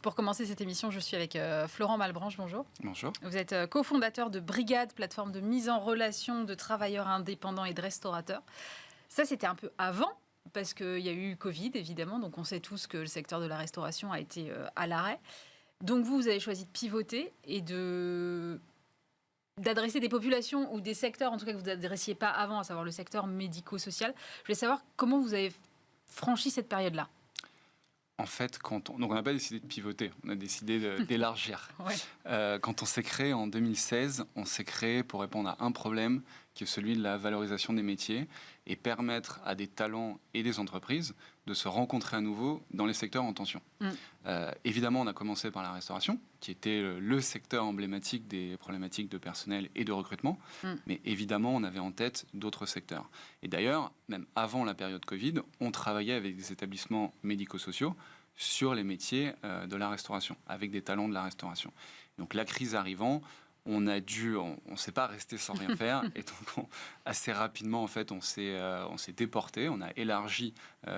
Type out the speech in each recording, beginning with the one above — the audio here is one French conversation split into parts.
Pour commencer cette émission, je suis avec Florent Malbranche, bonjour. Bonjour. Vous êtes cofondateur de Brigade, plateforme de mise en relation de travailleurs indépendants et de restaurateurs. Ça, c'était un peu avant, parce qu'il y a eu Covid, évidemment, donc on sait tous que le secteur de la restauration a été à l'arrêt. Donc vous avez choisi de pivoter et d'adresser des populations ou des secteurs, en tout cas que vous n'adressiez pas avant, à savoir le secteur médico-social. Je voulais savoir comment vous avez franchi cette période-là. En fait, donc on n'a pas décidé de pivoter, on a décidé d'élargir. Ouais. Quand on s'est créé en 2016, on s'est créé pour répondre à un problème qui est celui de la valorisation des métiers et permettre à des talents et des entreprises de se rencontrer à nouveau dans les secteurs en tension. Évidemment, on a commencé par la restauration, qui était le secteur emblématique des problématiques de personnel et de recrutement. Mais évidemment, on avait en tête d'autres secteurs. Et d'ailleurs, même avant la période Covid, on travaillait avec des établissements médico-sociaux sur les métiers de la restauration, avec des talents de la restauration. Donc la crise arrivant, on ne s'est pas resté sans rien faire, et donc assez rapidement en fait on s'est déporté, on a élargi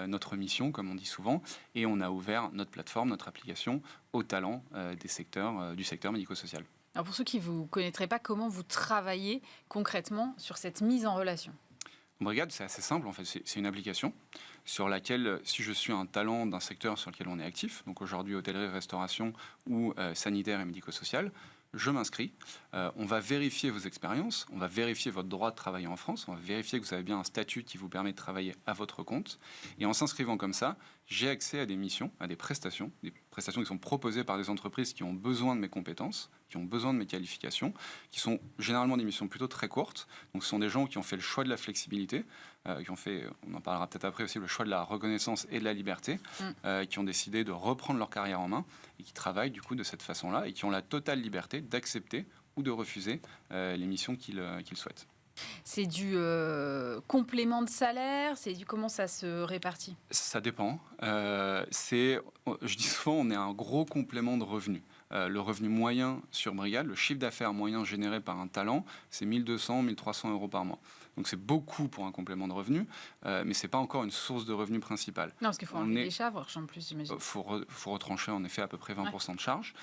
notre mission comme on dit souvent, et on a ouvert notre plateforme, notre application aux talents du secteur médico-social. Alors pour ceux qui ne vous connaîtraient pas, comment vous travaillez concrètement sur cette mise en relation ? Brigade, c'est assez simple en fait, c'est une application sur laquelle, si je suis un talent d'un secteur sur lequel on est actif, donc aujourd'hui hôtellerie, restauration ou sanitaire et médico-social, je m'inscris, on va vérifier vos expériences, on va vérifier votre droit de travailler en France, on va vérifier que vous avez bien un statut qui vous permet de travailler à votre compte, et en s'inscrivant comme ça, j'ai accès à des missions, à des prestations qui sont proposées par des entreprises qui ont besoin de mes compétences, qui ont besoin de mes qualifications, qui sont généralement des missions plutôt très courtes. Donc ce sont des gens qui ont fait le choix de la flexibilité, qui ont fait, on en parlera peut-être après aussi, le choix de la reconnaissance et de la liberté, qui ont décidé de reprendre leur carrière en main et qui travaillent du coup de cette façon-là et qui ont la totale liberté d'accepter ou de refuser les missions qu'ils souhaitent. C'est du complément de salaire, comment ça se répartit ? Ça dépend. Je dis souvent, on est un gros complément de revenus. Le revenu moyen sur Brigade, le chiffre d'affaires moyen généré par un talent, c'est 1 200, 1 300 euros par mois. Donc c'est beaucoup pour un complément de revenu, mais ce n'est pas encore une source de revenu principale. Non, parce qu'il faut enlever des charges en plus, j'imagine. Il faut retrancher en effet à peu près 20% de charges.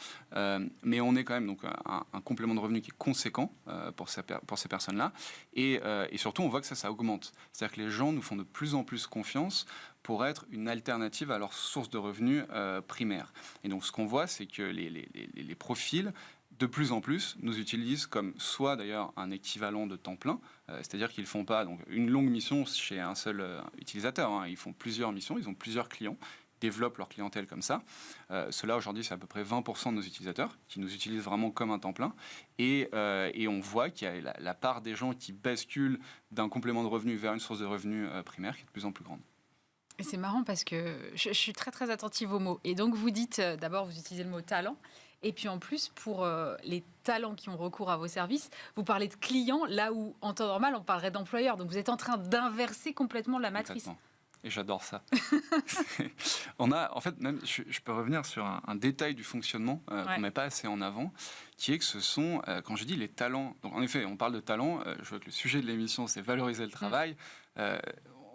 Mais on est quand même donc, un complément de revenu qui est conséquent pour ces personnes-là. Et surtout, on voit que ça augmente. C'est-à-dire que les gens nous font de plus en plus confiance pour être une alternative à leur source de revenus primaire. Et donc, ce qu'on voit, c'est que les profils, de plus en plus, nous utilisent comme soit d'ailleurs un équivalent de temps plein, c'est-à-dire qu'ils ne font pas donc, une longue mission chez un seul utilisateur, ils font plusieurs missions, ils ont plusieurs clients, développent leur clientèle comme ça. Cela, aujourd'hui, c'est à peu près 20% de nos utilisateurs qui nous utilisent vraiment comme un temps plein. Et on voit qu'il y a la part des gens qui basculent d'un complément de revenu vers une source de revenus primaire qui est de plus en plus grande. Et c'est marrant parce que je suis très très attentive aux mots. Et donc vous dites, d'abord vous utilisez le mot talent, et puis en plus pour les talents qui ont recours à vos services, vous parlez de clients là où en temps normal on parlerait d'employeurs. Donc vous êtes en train d'inverser complètement la matrice. Exactement. Et j'adore ça. En fait, même, je peux revenir sur un détail du fonctionnement qu'on ne met pas assez en avant, qui est que ce sont, quand je dis les talents, donc en effet, on parle de talents, je vois que le sujet de l'émission, c'est valoriser le travail.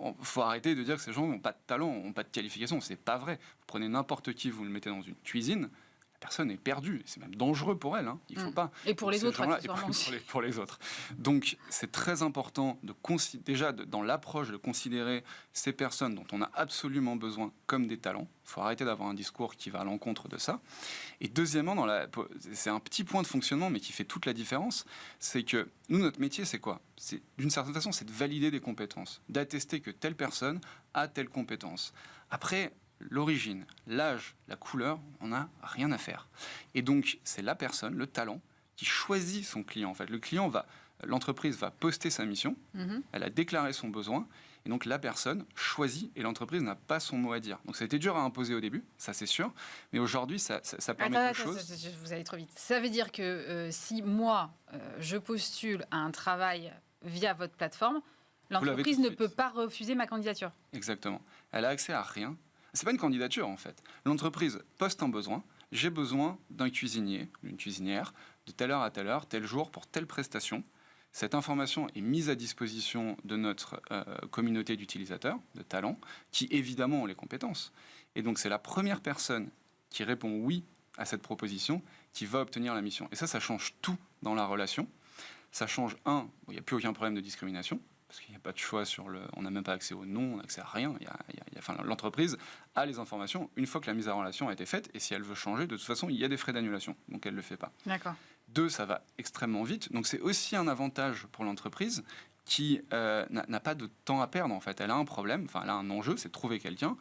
Il faut arrêter de dire que ces gens n'ont pas de talent, n'ont pas de qualification. C'est pas vrai. Vous prenez n'importe qui, vous le mettez dans une cuisine, la personne est perdue. C'est même dangereux pour elle. Il faut pas. Et pour les autres, pour les autres. Donc, c'est très important déjà dans l'approche de considérer ces personnes dont on a absolument besoin comme des talents. Il faut arrêter d'avoir un discours qui va à l'encontre de ça. Et deuxièmement, c'est un petit point de fonctionnement, mais qui fait toute la différence, c'est que nous, notre métier, c'est quoi ? D'une certaine façon, c'est de valider des compétences, d'attester que telle personne a telle compétence. Après, l'origine, l'âge, la couleur, on n'a rien à faire. Et donc, c'est la personne, le talent, qui choisit son client. En fait, l'entreprise va poster sa mission, elle a déclaré son besoin, et donc la personne choisit, et l'entreprise n'a pas son mot à dire. Donc ça a été dur à imposer au début, ça c'est sûr, mais aujourd'hui ça permet quelque chose. Vous allez trop vite. Ça veut dire que si moi, je postule à un travail via votre plateforme, l'entreprise ne peut pas refuser ma candidature. Exactement. Elle a accès à rien. C'est pas une candidature en fait. L'entreprise poste un besoin. J'ai besoin d'un cuisinier, d'une cuisinière, de telle heure à telle heure, tel jour, pour telle prestation. Cette information est mise à disposition de notre communauté d'utilisateurs, de talents, qui évidemment ont les compétences. Et donc c'est la première personne qui répond oui à cette proposition, qui va obtenir la mission. Et ça change tout dans la relation. Ça change, il n'y a plus aucun problème de discrimination, parce qu'il n'y a pas de choix on n'a même pas accès au nom, on n'a accès à rien. L'entreprise a les informations une fois que la mise en relation a été faite, et si elle veut changer, de toute façon, il y a des frais d'annulation, donc elle ne le fait pas. D'accord. 2, ça va extrêmement vite, donc c'est aussi un avantage pour l'entreprise qui n'a pas de temps à perdre, en fait. Elle a un problème, elle a un enjeu, c'est de trouver quelqu'un.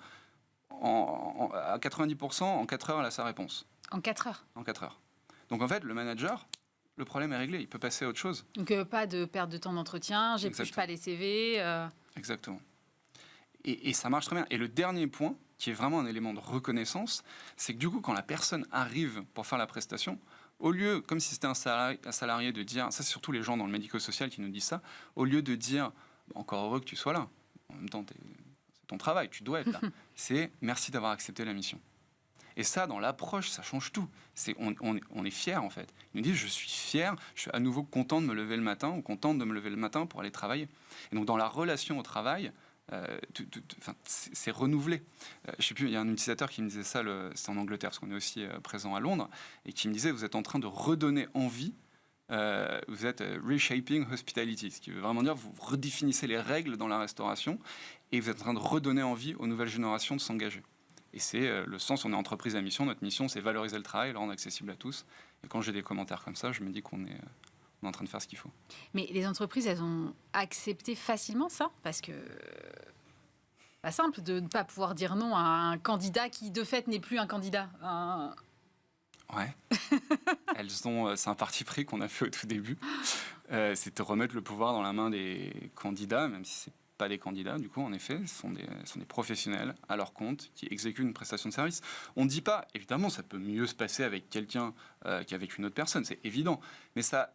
À 90%, en 4 heures, elle a sa réponse. En 4 heures. En 4 heures. Donc en fait, le manager, le problème est réglé, il peut passer à autre chose. Donc pas de perte de temps d'entretien, j'épluche pas les CV. Exactement. Et ça marche très bien. Et le dernier point, qui est vraiment un élément de reconnaissance, c'est que du coup, quand la personne arrive pour faire la prestation, au lieu, comme si c'était un salarié, de dire, ça c'est surtout les gens dans le médico-social qui nous disent ça, au lieu de dire, encore heureux que tu sois là, en même temps, c'est ton travail, tu dois être là, c'est merci d'avoir accepté la mission. Et ça, dans l'approche, ça change tout. On est fiers, en fait. Ils nous disent, je suis fier, je suis à nouveau content de me lever le matin, ou contente de me lever le matin pour aller travailler. Et donc, dans la relation au travail, c'est renouvelé. Je sais plus, il y a un utilisateur qui me disait ça, c'est en Angleterre, parce qu'on est aussi présent à Londres, et qui me disait, vous êtes en train de redonner envie, vous êtes reshaping hospitality, ce qui veut vraiment dire, vous redéfinissez les règles dans la restauration, et vous êtes en train de redonner envie aux nouvelles générations de s'engager. Et c'est le sens, on est entreprise à mission, notre mission c'est valoriser le travail, le rendre accessible à tous. Et quand j'ai des commentaires comme ça, je me dis qu'on est en train de faire ce qu'il faut. Mais les entreprises, elles ont accepté facilement ça, parce que pas simple de ne pas pouvoir dire non à un candidat qui de fait n'est plus un candidat. Ouais. C'est un parti pris qu'on a fait au tout début. C'est de remettre le pouvoir dans la main des candidats, même si c'est pas des candidats, du coup, en effet, ce sont des professionnels à leur compte qui exécutent une prestation de service. On ne dit pas, évidemment, ça peut mieux se passer avec quelqu'un qu'avec une autre personne, c'est évident. Mais ça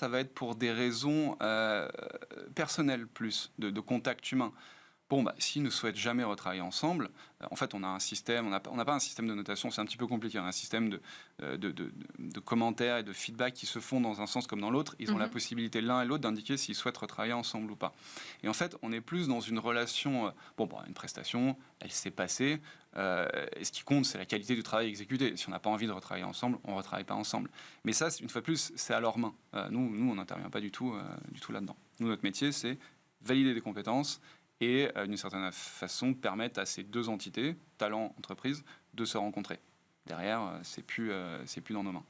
va être pour des raisons personnelles plus, de contact humain. Bon, s'ils ne souhaitent jamais retravailler ensemble, en fait, on a un système, on n'a pas un système de notation, c'est un petit peu compliqué, on a un système de commentaires et de feedback qui se font dans un sens comme dans l'autre. Ils ont la possibilité l'un et l'autre d'indiquer s'ils souhaitent retravailler ensemble ou pas. Et en fait, on est plus dans une relation, une prestation, elle s'est passée, et ce qui compte, c'est la qualité du travail exécuté. Si on n'a pas envie de retravailler ensemble, on ne retravaille pas ensemble. Mais ça, une fois de plus, c'est à leur main. Nous on n'intervient pas du tout là-dedans. Nous, notre métier, c'est valider des compétences et d'une certaine façon permettre à ces deux entités, talent, entreprise, de se rencontrer. Derrière, c'est plus dans nos mains.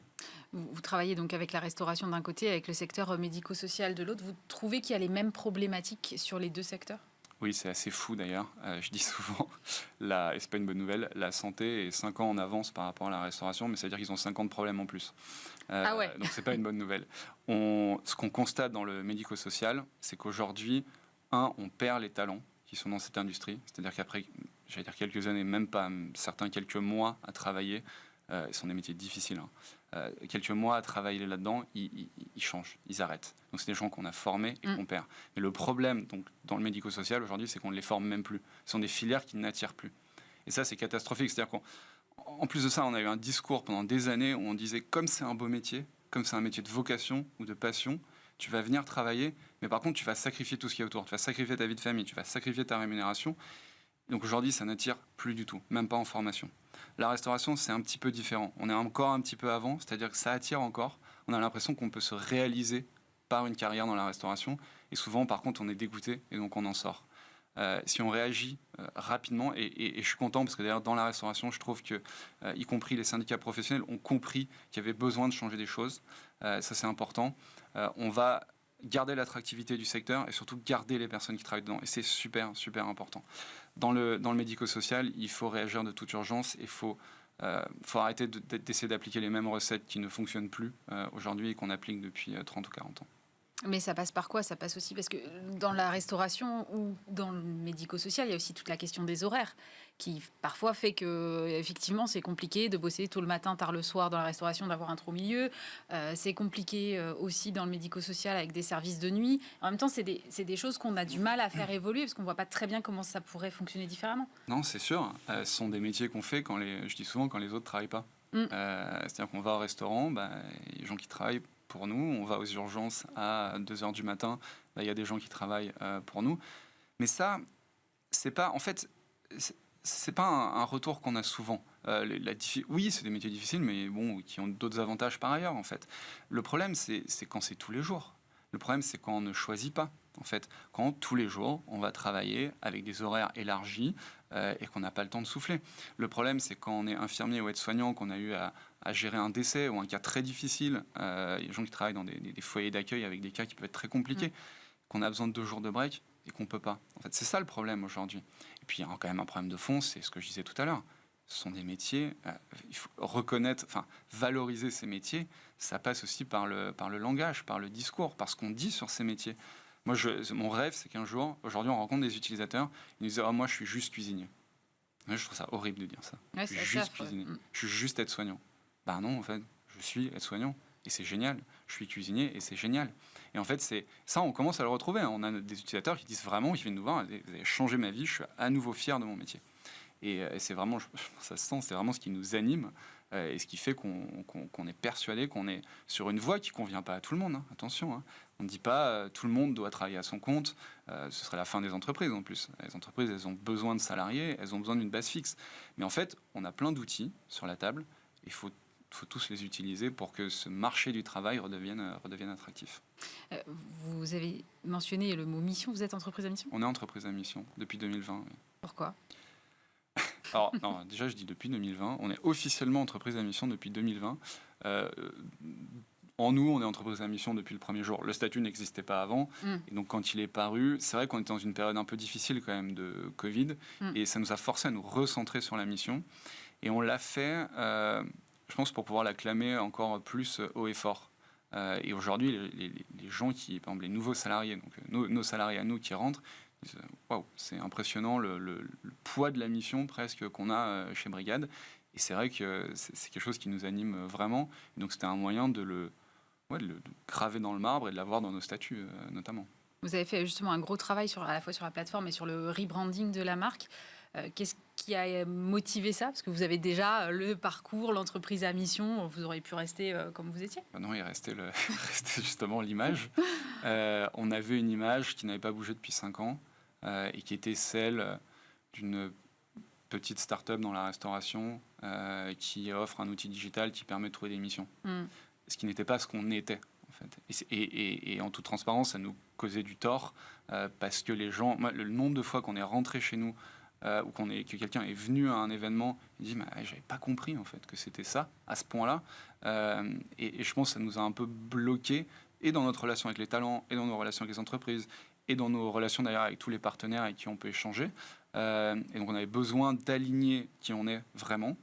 Vous travaillez donc avec la restauration d'un côté, avec le secteur médico-social de l'autre. Vous trouvez qu'il y a les mêmes problématiques sur les deux secteurs ? Oui, c'est assez fou d'ailleurs. Je dis souvent, et c'est pas une bonne nouvelle, la santé est 5 ans en avance par rapport à la restauration, mais ça veut dire qu'ils ont 50 problèmes en plus. Ah ouais. Donc c'est pas une bonne nouvelle. Ce qu'on constate dans le médico-social, c'est qu'aujourd'hui, on perd les talents qui sont dans cette industrie. C'est-à-dire qu'après, j'allais dire quelques années, même pas certains quelques mois à travailler, ce sont des métiers difficiles, quelques mois à travailler là-dedans, ils changent, ils arrêtent. Donc c'est des gens qu'on a formés et qu'on perd. Mais le problème donc, dans le médico-social aujourd'hui, c'est qu'on ne les forme même plus. Ce sont des filières qui n'attirent plus. Et ça, c'est catastrophique. C'est-à-dire qu'en plus de ça, on a eu un discours pendant des années où on disait, comme c'est un beau métier, comme c'est un métier de vocation ou de passion, tu vas venir travailler, mais par contre, tu vas sacrifier tout ce qui est autour. Tu vas sacrifier ta vie de famille, tu vas sacrifier ta rémunération. Donc aujourd'hui, ça n'attire plus du tout, même pas en formation. La restauration, c'est un petit peu différent. On est encore un petit peu avant, c'est-à-dire que ça attire encore. On a l'impression qu'on peut se réaliser par une carrière dans la restauration. Et souvent, par contre, on est dégoûté et donc on en sort. Si on réagit rapidement, et je suis content parce que d'ailleurs dans la restauration, je trouve que, y compris les syndicats professionnels, ont compris qu'il y avait besoin de changer des choses. Ça, c'est important. On va garder l'attractivité du secteur et surtout garder les personnes qui travaillent dedans. Et c'est super, super important. Dans le médico-social, il faut réagir de toute urgence et il faut arrêter d'essayer d'appliquer les mêmes recettes qui ne fonctionnent plus aujourd'hui et qu'on applique depuis 30 ou 40 ans. Mais ça passe par quoi ? Ça passe aussi parce que dans la restauration ou dans le médico-social, il y a aussi toute la question des horaires qui parfois fait que effectivement c'est compliqué de bosser tôt le matin, tard le soir dans la restauration, d'avoir un trop milieu. C'est compliqué aussi dans le médico-social avec des services de nuit. En même temps, c'est des choses qu'on a du mal à faire évoluer parce qu'on voit pas très bien comment ça pourrait fonctionner différemment. Non, c'est sûr. Ce sont des métiers qu'on fait je dis souvent quand les autres travaillent pas. C'est-à-dire qu'on va au restaurant, il y a des gens qui travaillent pour nous, on va aux urgences à 2h du matin, il y a des gens qui travaillent pour nous. Mais ça, c'est pas... En fait, c'est pas un retour qu'on a souvent. Oui, c'est des métiers difficiles, mais bon, qui ont d'autres avantages par ailleurs, en fait. Le problème, c'est quand c'est tous les jours. Le problème, c'est quand on ne choisit pas. En fait, quand tous les jours, on va travailler avec des horaires élargis et qu'on n'a pas le temps de souffler. Le problème, c'est quand on est infirmier ou aide-soignant, qu'on a eu à gérer un décès ou un cas très difficile. Il y a des gens qui travaillent dans des foyers d'accueil avec des cas qui peuvent être très compliqués, qu'on a besoin de 2 jours de break et qu'on ne peut pas. En fait, c'est ça le problème aujourd'hui. Et puis, il y a quand même un problème de fond, c'est ce que je disais tout à l'heure. Ce sont des métiers, il faut reconnaître, enfin, valoriser ces métiers, ça passe aussi par le langage, par le discours, par ce qu'on dit sur ces métiers. Moi, mon rêve, c'est qu'un jour, aujourd'hui, on rencontre des utilisateurs, ils nous disent « Ah, moi, je suis juste cuisinier ». Moi, je trouve ça horrible de dire ça. Ouais, Je suis juste cuisinier, je suis juste aide-soignant. Ben non, en fait, je suis aide-soignant, et c'est génial. Je suis cuisinier, et c'est génial. Et en fait, c'est ça, on commence à le retrouver. Hein. On a des utilisateurs qui disent vraiment, qui viennent nous voir, vous avez changé ma vie, je suis à nouveau fier de mon métier. Et c'est vraiment, ça se sent, c'est vraiment ce qui nous anime et ce qui fait qu'on est persuadé qu'on est sur une voie qui ne convient pas à tout le monde. Hein. Attention, hein. On ne dit pas tout le monde doit travailler à son compte. Ce serait la fin des entreprises en plus. Les entreprises, elles ont besoin de salariés, elles ont besoin d'une base fixe. Mais en fait, on a plein d'outils sur la table. Il faut tous les utiliser pour que ce marché du travail redevienne attractif. Vous avez mentionné le mot mission. Vous êtes entreprise à mission ? On est entreprise à mission depuis 2020. Oui. Pourquoi ? Alors, non, déjà, je dis depuis 2020. On est officiellement entreprise à mission depuis 2020. En nous, on est entreprise à mission depuis le premier jour. Le statut n'existait pas avant. Et donc, quand il est paru, c'est vrai qu'on était dans une période un peu difficile quand même de Covid. Et ça nous a forcé à nous recentrer sur la mission. Et on l'a fait, je pense, pour pouvoir l'acclamer encore plus haut et fort. Et aujourd'hui, les gens qui, par exemple, les nouveaux salariés, donc nos salariés à nous qui rentrent, waouh, c'est impressionnant le poids de la mission presque qu'on a chez Brigade. Et c'est vrai que c'est quelque chose qui nous anime vraiment. Et donc c'était un moyen de le graver dans le marbre et de l'avoir dans nos statuts notamment. Vous avez fait justement un gros travail à la fois sur la plateforme et sur le rebranding de la marque. Qu'est-ce qui a motivé ça ? Parce que vous avez déjà le parcours, l'entreprise à mission, vous auriez pu rester comme vous étiez. Non, il restait justement l'image. On avait une image qui n'avait pas bougé depuis 5 ans et qui était celle d'une petite start-up dans la restauration qui offre un outil digital qui permet de trouver des missions. Ce qui n'était pas ce qu'on était. En fait. Et en toute transparence, ça nous causait du tort parce que les gens, le nombre de fois qu'on est rentré chez nous ou que quelqu'un est venu à un événement, il dit j'avais pas compris en fait que c'était ça à ce point-là. Et je pense que ça nous a un peu bloqué et dans notre relation avec les talents et dans nos relations avec les entreprises et dans nos relations d'ailleurs avec tous les partenaires avec qui on peut échanger. Et donc on avait besoin d'aligner qui on est vraiment.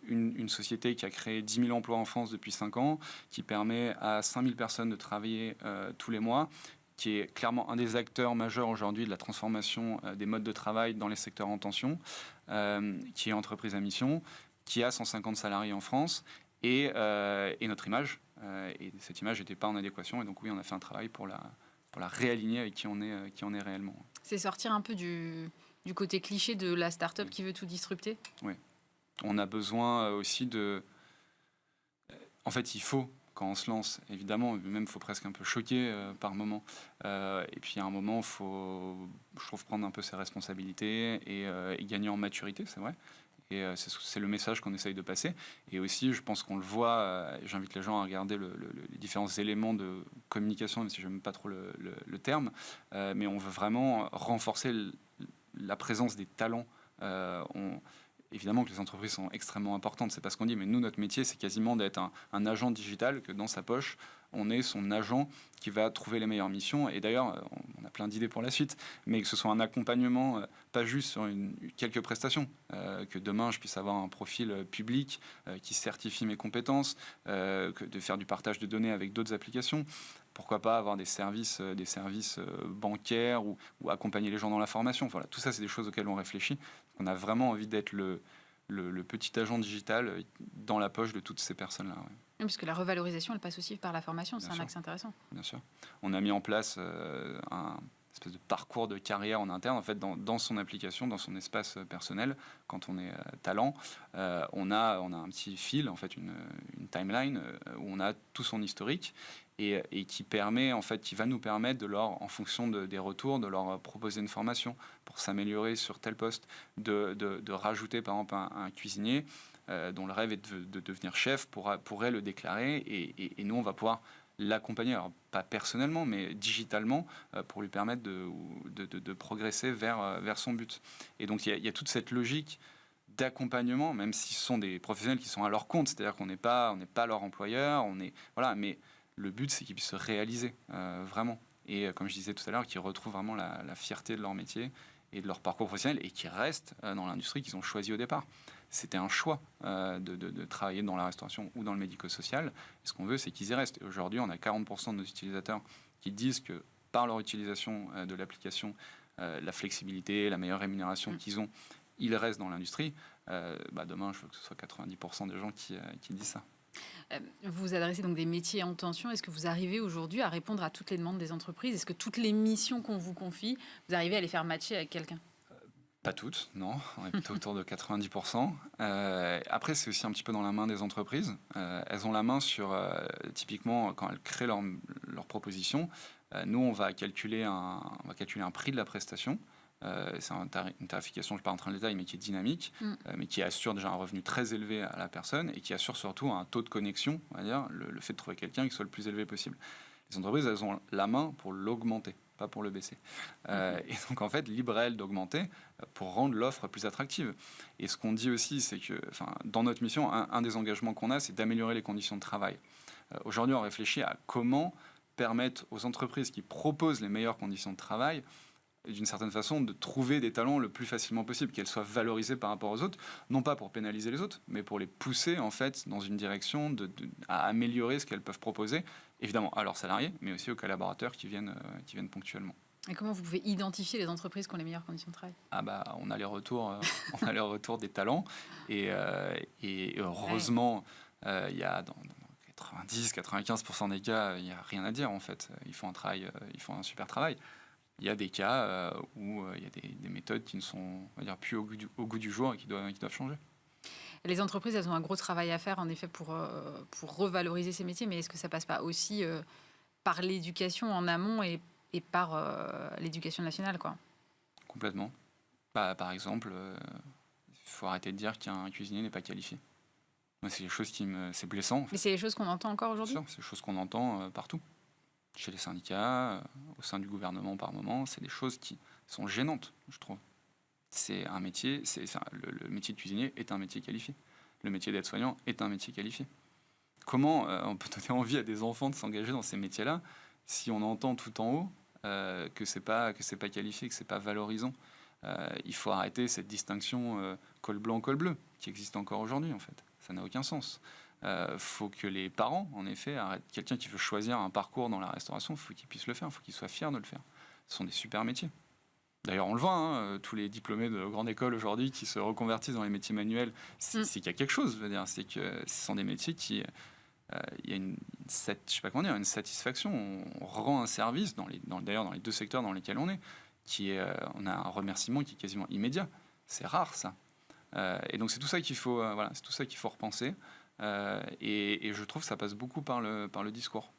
Une société qui a créé 10 000 emplois en France depuis 5 ans, qui permet à 5 000 personnes de travailler tous les mois, qui est clairement un des acteurs majeurs aujourd'hui de la transformation des modes de travail dans les secteurs en tension, qui est entreprise à mission, qui a 150 salariés en France, et notre image. Et cette image n'était pas en adéquation, et donc oui, on a fait un travail pour la réaligner avec qui on est réellement. C'est sortir un peu du côté cliché de la start-up qui veut tout disrupter. Oui. On a besoin aussi de... En fait, il faut, quand on se lance, évidemment, même il faut presque un peu choquer par moment. Et puis à un moment, il faut, je trouve, prendre un peu ses responsabilités et gagner en maturité, c'est vrai. Et c'est le message qu'on essaye de passer. Et aussi, je pense qu'on le voit, j'invite les gens à regarder les différents éléments de communication, même si je n'aime pas trop le terme, mais on veut vraiment renforcer la présence des talents. Évidemment que les entreprises sont extrêmement importantes, c'est pas ce qu'on dit, mais nous, notre métier, c'est quasiment d'être un agent digital, que dans sa poche, on est son agent qui va trouver les meilleures missions. Et d'ailleurs, on a plein d'idées pour la suite, mais que ce soit un accompagnement, pas juste sur quelques prestations, que demain, je puisse avoir un profil public qui certifie mes compétences, que de faire du partage de données avec d'autres applications. Pourquoi pas avoir des services bancaires ou accompagner les gens dans la formation. Voilà, tout ça, c'est des choses auxquelles on réfléchit. On a vraiment envie d'être le petit agent digital dans la poche de toutes ces personnes-là. Ouais. Oui, parce que la revalorisation, elle passe aussi par la formation. C'est un axe intéressant. Bien sûr. On a mis en place un espèce de parcours de carrière en interne, en fait, dans son application, dans son espace personnel. Quand on est talent, on a un petit fil, en fait, une timeline où on a tout son historique. et qui va nous permettre en fonction des retours, de leur proposer une formation pour s'améliorer sur tel poste, de rajouter par exemple un cuisinier dont le rêve est de devenir chef pourrait le déclarer et nous on va pouvoir l'accompagner, alors pas personnellement mais digitalement pour lui permettre de progresser vers son but. Et donc il y a toute cette logique d'accompagnement, même si ce sont des professionnels qui sont à leur compte, c'est-à-dire qu'on n'est pas leur employeur, mais le but c'est qu'ils puissent se réaliser vraiment. Et comme je disais tout à l'heure, qu'ils retrouvent vraiment la fierté de leur métier et de leur parcours professionnel et qu'ils restent dans l'industrie qu'ils ont choisi au départ. C'était un choix de travailler dans la restauration ou dans le médico-social. Et ce qu'on veut, c'est qu'ils y restent. Et aujourd'hui, on a 40% de nos utilisateurs qui disent que par leur utilisation de l'application, la flexibilité, la meilleure rémunération qu'ils ont, ils restent dans l'industrie. Demain, je veux que ce soit 90% des gens qui disent ça. Vous adressez donc des métiers en tension. Est-ce que vous arrivez aujourd'hui à répondre à toutes les demandes des entreprises? Est-ce que toutes les missions qu'on vous confie, vous arrivez à les faire matcher avec quelqu'un? Pas toutes, non. On est plutôt autour de 90%. Après, c'est aussi un petit peu dans la main des entreprises. Elles ont la main sur, typiquement, quand elles créent leur proposition, nous, on va calculer un prix de la prestation. C'est une tarification, je ne suis pas en train de détailler, mais qui est dynamique, mais qui assure déjà un revenu très élevé à la personne et qui assure surtout un taux de connexion, on va dire, le fait de trouver quelqu'un qui soit le plus élevé possible. Les entreprises, elles ont la main pour l'augmenter, pas pour le baisser. Et donc, en fait, libre à elles d'augmenter pour rendre l'offre plus attractive. Et ce qu'on dit aussi, c'est que dans notre mission, un des engagements qu'on a, c'est d'améliorer les conditions de travail. Aujourd'hui, on réfléchit à comment permettre aux entreprises qui proposent les meilleures conditions de travail d'une certaine façon, de trouver des talents le plus facilement possible, qu'elles soient valorisées par rapport aux autres, non pas pour pénaliser les autres, mais pour les pousser en fait dans une direction à améliorer ce qu'elles peuvent proposer, évidemment à leurs salariés, mais aussi aux collaborateurs qui viennent ponctuellement. Et comment vous pouvez identifier les entreprises qui ont les meilleures conditions de travail? On a les retours, des talents, et heureusement, il y a dans 90-95% des cas, il n'y a rien à dire en fait. Ils font un super travail. Il y a des cas où il y a des méthodes qui ne sont, on va dire, plus au goût du jour et qui doivent changer. Les entreprises, elles ont un gros travail à faire, en effet, pour revaloriser ces métiers. Mais est-ce que ça passe pas aussi par l'éducation en amont et par l'éducation nationale, quoi? Complètement. Par exemple, il faut arrêter de dire qu'un cuisinier n'est pas qualifié. Moi, c'est des choses c'est blessant. En fait. Mais c'est les choses qu'on entend encore aujourd'hui? C'est des choses qu'on entend partout. Chez les syndicats, au sein du gouvernement par moment, c'est des choses qui sont gênantes, je trouve. C'est un métier, le métier de cuisinier est un métier qualifié. Le métier d'aide-soignant est un métier qualifié. Comment on peut donner envie à des enfants de s'engager dans ces métiers-là si on entend tout en haut que c'est pas qualifié, que c'est pas valorisant? Il faut arrêter cette distinction col blanc, col bleu qui existe encore aujourd'hui en fait. Ça n'a aucun sens. Faut que les parents, en effet, arrêtent. Quelqu'un qui veut choisir un parcours dans la restauration, il faut qu'il puisse le faire, il faut qu'il soit fier de le faire. Ce sont des super métiers. D'ailleurs, on le voit, tous les diplômés de grande école aujourd'hui qui se reconvertissent dans les métiers manuels, c'est qu'il y a quelque chose. Je veux dire, c'est que ce sont des métiers qui, il y a une satisfaction. On rend un service d'ailleurs dans les deux secteurs dans lesquels on est, on a un remerciement qui est quasiment immédiat. C'est rare ça. Et donc c'est tout ça qu'il faut, repenser. Et je trouve que ça passe beaucoup par le discours.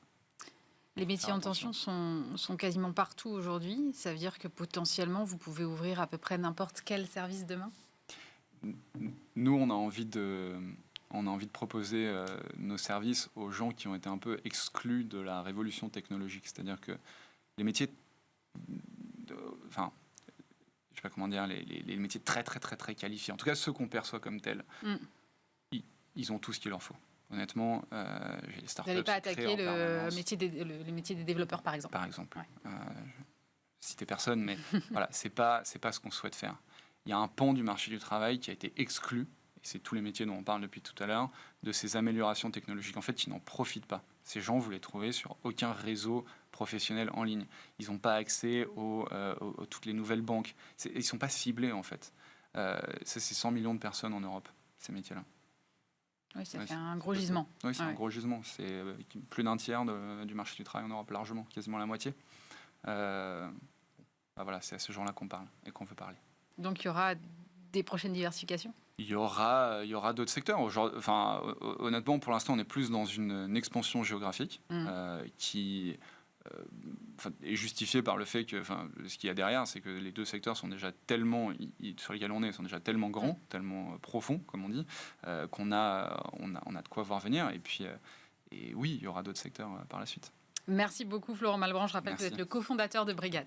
Les métiers en tension sont quasiment partout aujourd'hui. Ça veut dire que potentiellement, vous pouvez ouvrir à peu près n'importe quel service demain? Nous, on a envie de proposer nos services aux gens qui ont été un peu exclus de la révolution technologique. C'est-à-dire que les métiers... je sais pas comment dire, les métiers très, très, très, très qualifiés, en tout cas ceux qu'on perçoit comme tels, ils ont tout ce qu'il leur faut. Honnêtement, j'ai les startups. Vous n'allez pas attaquer le métier des développeurs, par exemple. Par exemple. Ouais. Citer personne, mais voilà, c'est pas ce qu'on souhaite faire. Il y a un pan du marché du travail qui a été exclu, et c'est tous les métiers dont on parle depuis tout à l'heure, de ces améliorations technologiques. En fait, ils n'en profitent pas. Ces gens, vous les trouvez sur aucun réseau professionnel en ligne. Ils n'ont pas accès à toutes les nouvelles banques. Ils ne sont pas ciblés, en fait. C'est 100 millions de personnes en Europe, ces métiers-là. Oui, ça fait un gros gisement. Oui, c'est un gros gisement. C'est plus d'un tiers du marché du travail en Europe, largement, quasiment la moitié. Voilà, c'est à ce genre-là qu'on parle et qu'on veut parler. Donc il y aura des prochaines diversifications? Il y aura d'autres secteurs. Honnêtement, pour l'instant, on est plus dans une expansion géographique qui est justifiée par le fait que, ce qu'il y a derrière, c'est que les deux secteurs sont déjà tellement, sur lesquels on est, sont déjà tellement grands, tellement profonds, comme on dit, qu'on a de quoi voir venir. Et puis, et oui, il y aura d'autres secteurs par la suite. Merci beaucoup, Florent Malbranche. Je rappelle Merci. que vous êtes le cofondateur de Brigad.